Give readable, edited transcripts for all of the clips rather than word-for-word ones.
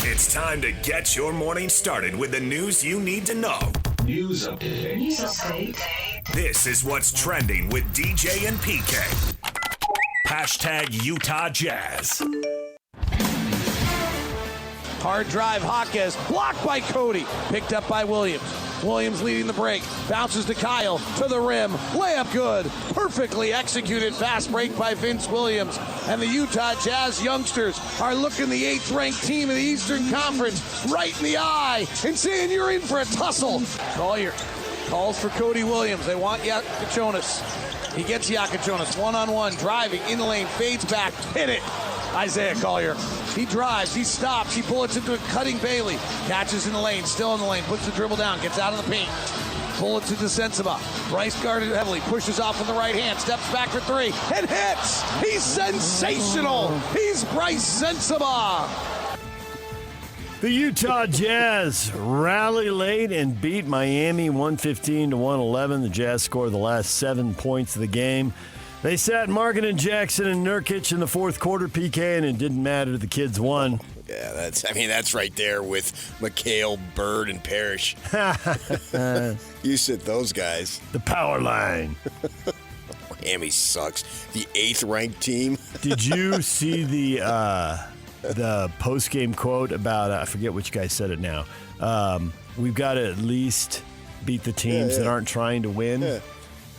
It's time to get your morning started with the news you need to know. News update. This is what's trending with DJ and PK. Hashtag Utah Jazz. Hard drive, Hawkes, blocked by Cody, picked up by Williams. Williams leading the break, bounces to Kyle, to the rim, layup good. Perfectly executed fast break by Vince Williams. And the Utah Jazz youngsters are looking the 8th-ranked team in the Eastern Conference right in the eye and saying you're in for a tussle. Collier calls for Cody Williams. They want Yakachonis. He gets Yakachonis one-on-one, driving in the lane, fades back, hit it. Isaiah Collier. He drives, he stops, he bullets into it, cutting Bailey. Catches in the lane, still in the lane, puts the dribble down, gets out of the paint. Bullets into Sensabaugh. Bryce guarded heavily, pushes off with the right hand, steps back for three, and hits! He's sensational! He's Bryce Sensabaugh! The Utah Jazz rally late and beat Miami 115-111. The Jazz scored the last 7 points of the game. They sat Markin and Jackson and Nurkic in the fourth quarter, PK, and it didn't matter. The kids won. Yeah, that's right there with McHale, Bird, and Parrish. You sit those guys. The power line. Miami sucks. The 8th-ranked team. Did you see the post-game quote about, I forget which guy said it now, we've got to at least beat the teams that aren't trying to win? Yeah.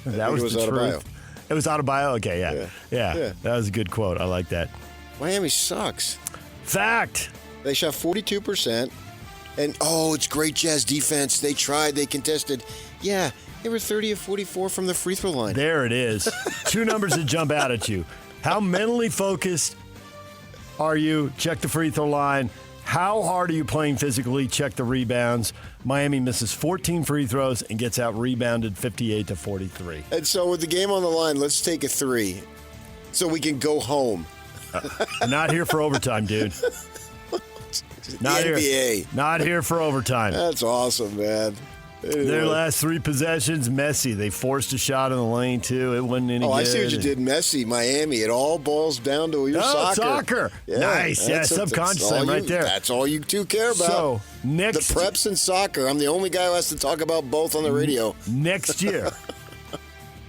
That was the truth. It was Adebayo? Okay, yeah. That was a good quote. I like that. Miami sucks. Fact. They shot 42%. And, it's great Jazz defense. They tried. They contested. Yeah, they were 30 of 44 from the free throw line. There it is. Two numbers that jump out at you. How mentally focused are you? Check the free throw line. How hard are you playing physically? Check the rebounds. Miami misses 14 free throws and gets out rebounded 58-43. And so with the game on the line, let's take a 3 so we can go home. Not here for overtime, dude. Not the NBA. Here. Not here for overtime. That's awesome, man. Their last 3 possessions, messy. They forced a shot in the lane, too. It wasn't any good. I see what you did, Messi, Miami. It all boils down to your soccer. Yeah, nice. Yeah, subconscious right there. That's all you two care about. So, the preps and soccer. I'm the only guy who has to talk about both on the radio. Next year,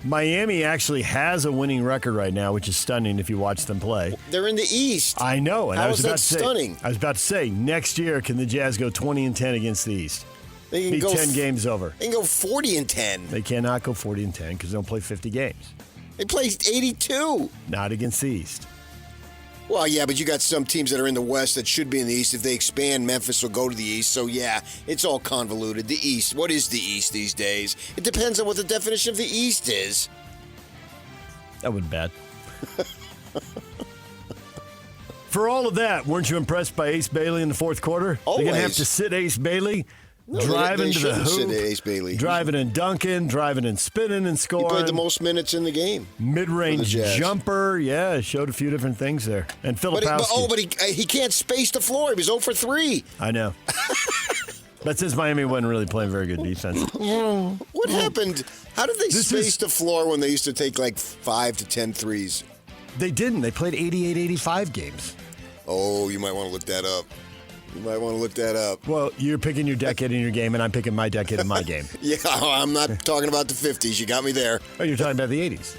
Miami actually has a winning record right now, which is stunning if you watch them play. They're in the East. I know. And How is that stunning? I was about to say, next year, can the Jazz go 20-10 against the East? They can be go 10 games over. They can go 40-10. They cannot go 40-10 because they don't play 50 games. They play 82. Not against the East. Well, yeah, but you got some teams that are in the West that should be in the East. If they expand, Memphis will go to the East. So, yeah, it's all convoluted. The East. What is the East these days? It depends on what the definition of the East is. That wasn't bad. For all of that, weren't you impressed by Ace Bailey in the fourth quarter? Always. They're going to have to sit Ace Bailey, driving to the hoop, sit Ace Bailey. driving and dunking, driving and spinning and scoring. He played the most minutes in the game. Mid-range jumper, showed a few different things there. And Filipowski. But he can't space the floor. He was 0 for 3. I know. But since Miami wasn't really playing very good defense. What happened? How did they space the floor when they used to take like 5 to 10 threes? They didn't. They played 88-85 games. Oh, you might want to look that up. Well, you're picking your decade in your game, and I'm picking my decade in my game. Yeah, I'm not talking about the 50s. You got me there. Oh, you're talking about the 80s.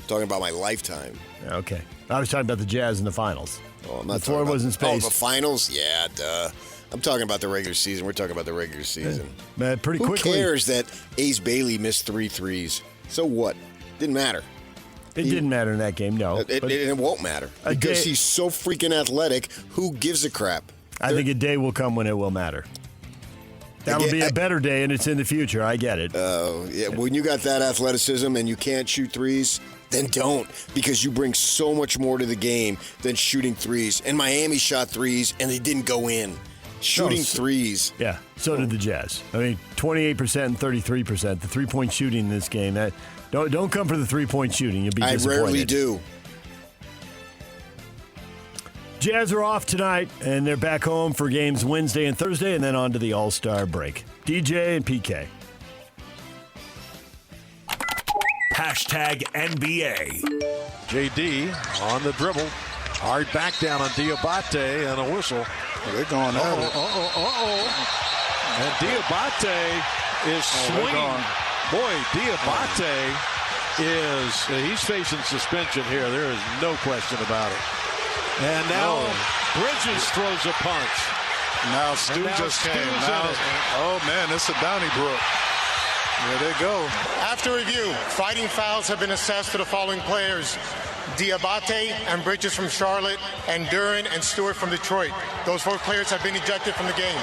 Talking about my lifetime. Okay. I was talking about the Jazz in the finals. Oh, I'm not the floor wasn't spaced. Oh, the finals? Yeah, duh. I'm talking about the regular season. We're talking about the regular season. Man, pretty quickly. Who cares that Ace Bailey missed 3 threes? So what? Didn't matter. It didn't matter in that game, no. It won't matter. Because he's so freaking athletic, who gives a crap? I think a day will come when it will matter. That'll be a better day, and it's in the future. I get it. Yeah. When you got that athleticism and you can't shoot threes, then don't. Because you bring so much more to the game than shooting threes. And Miami shot threes, and they didn't go in. Shooting threes. Yeah, so did the Jazz. I mean, 28% and 33%. The three-point shooting in this game, don't come for the three-point shooting. You'll be disappointed. I rarely do. Jazz are off tonight, and they're back home for games Wednesday and Thursday, and then on to the All-Star break. DJ and PK. Hashtag NBA. JD on the dribble. Hard back down on Diabate and a whistle. They're going at it. And Diabate is swinging. Boy, Diabate he's facing suspension here. There is no question about it. And now Bridges throws a punch. Now Stu just came. Oh, man, it's a Donnybrook. There they go. After review, fighting fouls have been assessed to the following players: Diabate and Bridges from Charlotte, and Duran and Stewart from Detroit. Those 4 players have been ejected from the game.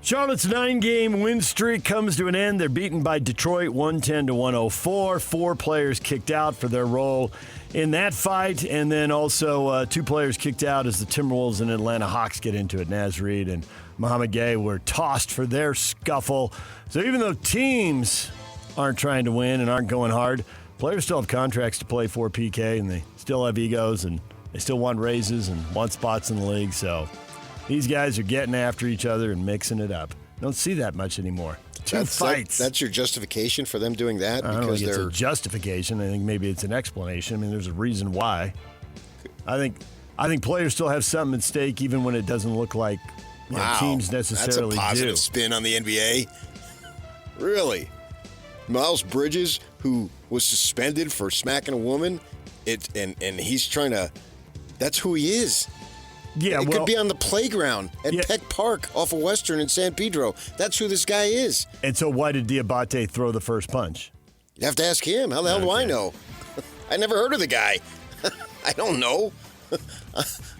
Charlotte's 9-game win streak comes to an end. They're beaten by Detroit 110-104. 4 players kicked out for their role in that fight, and then also 2 players kicked out as the Timberwolves and Atlanta Hawks get into it. Naz Reid and Mohamed Gay were tossed for their scuffle. So even though teams aren't trying to win and aren't going hard, players still have contracts to play for, PK, and they still have egos, and they still want raises and want spots in the league. So these guys are getting after each other and mixing it up. Don't see that much anymore. Two fights. That's your justification for them doing that? I don't think it's a justification. I think maybe it's an explanation. I mean, there's a reason why. I think players still have something at stake, even when it doesn't look like teams necessarily do. That's a positive spin on the NBA. Really? Miles Bridges, who was suspended for smacking a woman, and he's trying to. That's who he is. Yeah, it could be on the playground at Peck Park off of Western in San Pedro. That's who this guy is. And so why did Diabate throw the first punch? You have to ask him. How the hell do I know? I never heard of the guy. I don't know.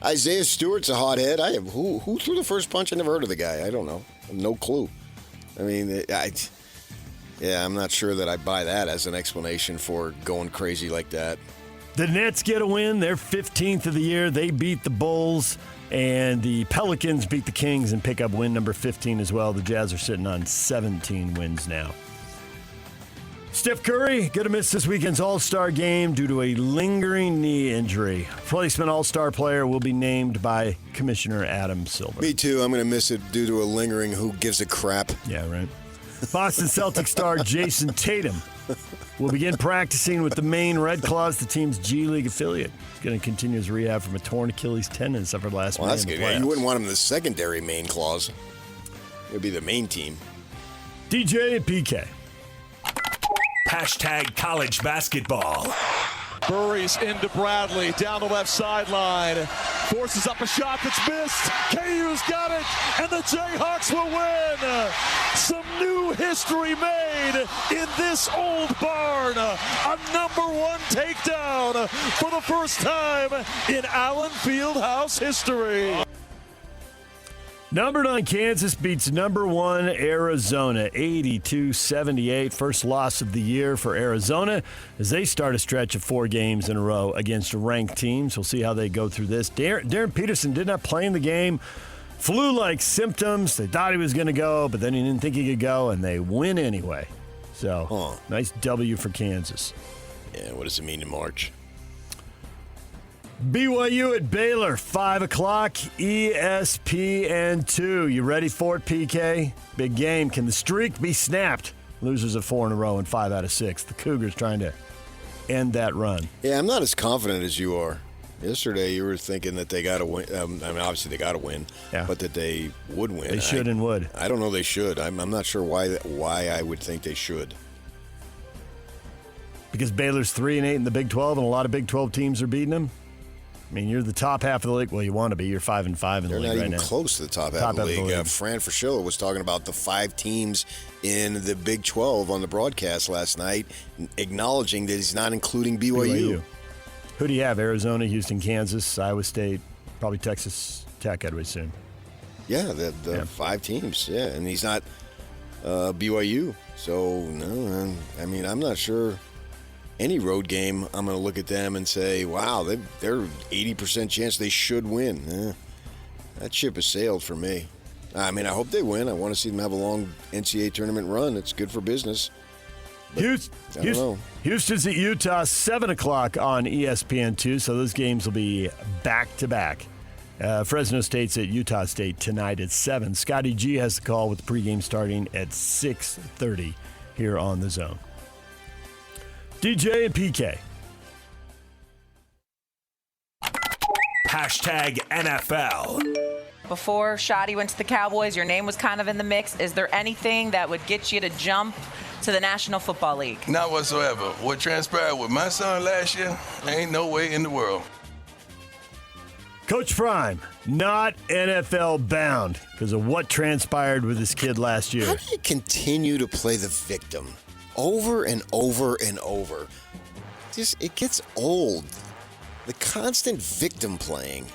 Isaiah Stewart's a hothead. Who threw the first punch? I never heard of the guy. I don't know. I have no clue. I mean, I'm not sure that I buy that as an explanation for going crazy like that. The Nets get a win. They're 15th of the year. They beat the Bulls, and the Pelicans beat the Kings and pick up win number 15 as well. The Jazz are sitting on 17 wins now. Steph Curry going to miss this weekend's All-Star game due to a lingering knee injury. Replacement All-Star player will be named by Commissioner Adam Silver. Me too. I'm going to miss it due to a lingering who gives a crap. Yeah, right. Boston Celtics star Jason Tatum will begin practicing with the Maine Red Claws, the team's G League affiliate. He's going to continue his rehab from a torn Achilles tendon suffered last May. That's good. You wouldn't want him in the secondary Maine Claws. It would be the main team. DJ and PK. Hashtag college basketball. Buries into Bradley, down the left sideline. Forces up a shot that's missed. KU's got it, and the Jayhawks will win. Some new history made in this old barn. A number 1 takedown for the first time in Allen Fieldhouse history. Number 9 Kansas beats number 1 Arizona 82-78. First loss of the year for Arizona as they start a stretch of 4 games in a row against ranked teams. We'll see how they go through this. Darren Peterson did not play in the game. Flu-like symptoms. They thought he was going to go, but then he didn't think he could go, and they win anyway. So, nice W for Kansas. Yeah, what does it mean in March? BYU at Baylor, 5 o'clock, ESPN2. You ready for it, PK? Big game. Can the streak be snapped? Losers of 4 in a row and 5 out of 6. The Cougars trying to end that run. Yeah, I'm not as confident as you are. Yesterday, you were thinking that they got to win. Obviously, they got to win, but that they would win. They should and would. I don't know they should. I'm not sure why I would think they should. Because Baylor's 3-8 in the Big 12, and a lot of Big 12 teams are beating them? I mean, you're the top half of the league. Well, you want to be. You're 5-5 in the league right now. They're not even close to the top half of the league. Fran Fraschilla was talking about the 5 teams in the Big 12 on the broadcast last night, acknowledging that he's not including BYU. Who do you have? Arizona, Houston, Kansas, Iowa State, probably Texas Tech, I'd assume. Yeah, the 5 teams. Yeah, and he's not BYU. So, no, I mean, I'm not sure. Any road game, I'm going to look at them and say, wow, they're 80% chance they should win. That ship has sailed for me. I mean, I hope they win. I want to see them have a long NCAA tournament run. It's good for business. Houston's at Utah, 7 o'clock on ESPN2, so those games will be back-to-back. Fresno State's at Utah State tonight at 7. Scotty G has the call with the pregame starting at 6:30 here on The Zone. DJ and PK. Hashtag NFL. Before Shoddy went to the Cowboys, your name was kind of in the mix. Is there anything that would get you to jump to the National Football League? Not whatsoever. What transpired with my son last year, ain't no way in the world. Coach Prime, not NFL bound because of what transpired with this kid last year. How do you continue to play the victim over and over and over? It gets old. The constant victim playing.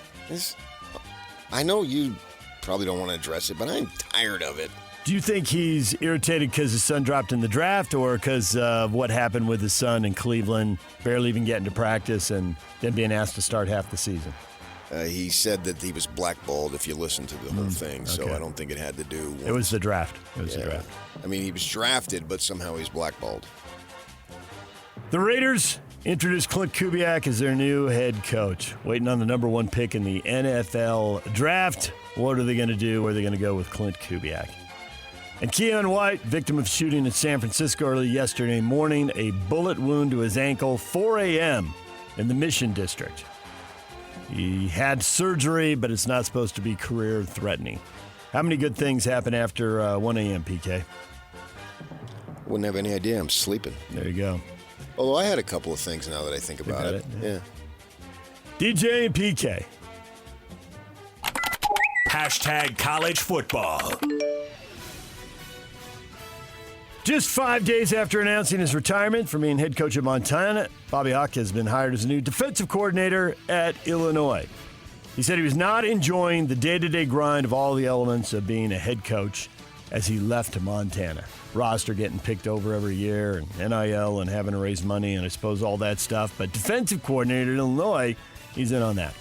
I know you probably don't want to address it, but I'm tired of it. Do you think he's irritated because his son dropped in the draft or because of what happened with his son in Cleveland, barely even getting to practice and then being asked to start half the season? He said that he was blackballed if you listen to the whole thing, so okay. I don't think it had to do with... It was the draft. The draft. I mean, he was drafted, but somehow he's blackballed. The Raiders introduced Clint Kubiak as their new head coach, waiting on the number one pick in the NFL draft. What are they going to do? Where are they going to go with Clint Kubiak? And Keon White, victim of shooting in San Francisco early yesterday morning, a bullet wound to his ankle, 4 a.m. in the Mission District. He had surgery, but it's not supposed to be career-threatening. How many good things happen after 1 a.m., PK? Wouldn't have any idea. I'm sleeping. There you go. Although I had a couple of things now that I think about it. Yeah. DJ and PK. Hashtag college football. Just 5 days after announcing his retirement from being head coach of Montana, Bobby Hauck has been hired as a new defensive coordinator at Illinois. He said he was not enjoying the day-to-day grind of all the elements of being a head coach as he left Montana. Roster getting picked over every year, and NIL and having to raise money, and I suppose all that stuff. But defensive coordinator at Illinois, he's in on that.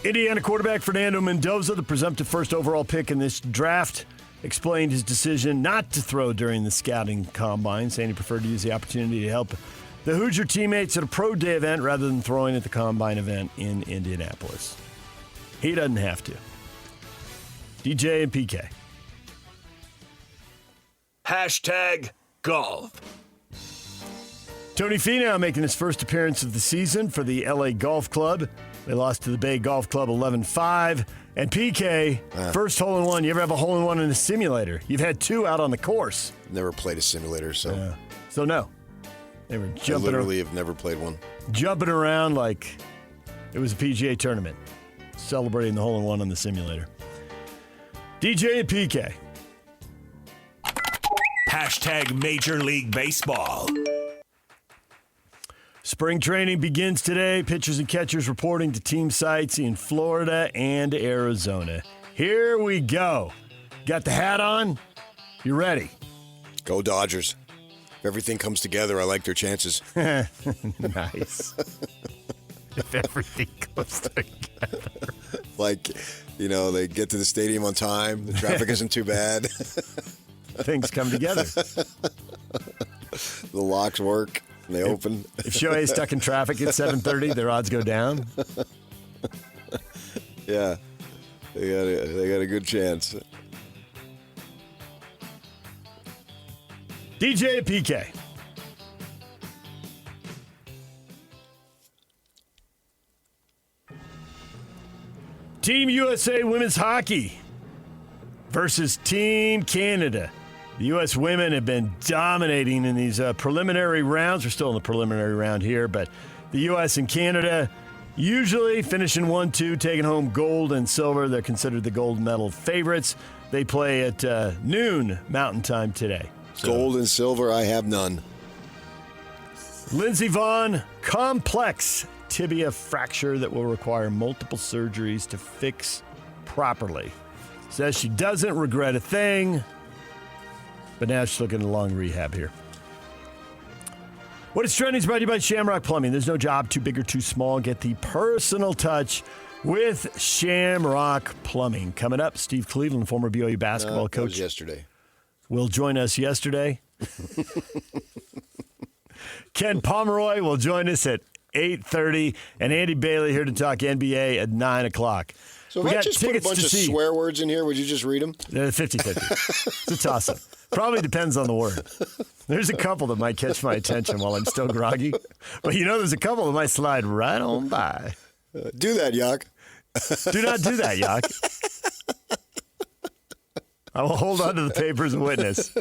Indiana quarterback Fernando Mendoza, the presumptive first overall pick in this draft, explained his decision not to throw during the scouting combine, saying he preferred to use the opportunity to help the Hoosier teammates at a pro day event rather than throwing at the combine event in Indianapolis. He doesn't have to. DJ and PK. Hashtag golf. Tony Finau making his first appearance of the season for the LA Golf Club. They lost to the Bay Golf Club 11-5. And PK, first hole-in-one. You ever have a hole-in-one in a simulator? You've had two out on the course. Never played a simulator, so... Yeah. So, no. They were jumping... I literally have never played one. Jumping around like it was a PGA tournament. Celebrating the hole-in-one on the simulator. DJ and PK. Hashtag Major League Baseball. Spring training begins today. Pitchers and catchers reporting to team sites in Florida and Arizona. Here we go. Got the hat on? You ready? Go Dodgers. If everything comes together, I like their chances. Nice. If everything comes together. Like, you know, they get to the stadium on time. The traffic isn't too bad. Things come together. The locks work. And they open. If Shohei's stuck in traffic at 7:30, their odds go down. Yeah. They got a good chance. DJ PK. Team USA Women's Hockey versus Team Canada. The U.S. women have been dominating in these preliminary rounds. We're still in the preliminary round here, but the U.S. and Canada usually finishing 1-2, taking home gold and silver. They're considered the gold medal favorites. They play at noon Mountain Time today. So, gold and silver, I have none. Lindsey Vonn, complex tibia fracture that will require multiple surgeries to fix properly. Says she doesn't regret a thing. But now she's looking at a long rehab here. What is trending is brought to you by Shamrock Plumbing. There's no job too big or too small. Get the personal touch with Shamrock Plumbing. Coming up, Steve Cleveland, former BYU basketball coach. That was yesterday. Will join us yesterday. Ken Pomeroy will join us at 8:30. And Andy Bailey here to talk NBA at 9 o'clock. So if I just put a bunch of swear words in here, would you just read them? 50-50. It's a toss-up. Probably depends on the word. There's a couple that might catch my attention while I'm still groggy. But there's a couple that might slide right on by. Do that, Yak. Do not do that, Yak. I will hold on to the paper as a witness.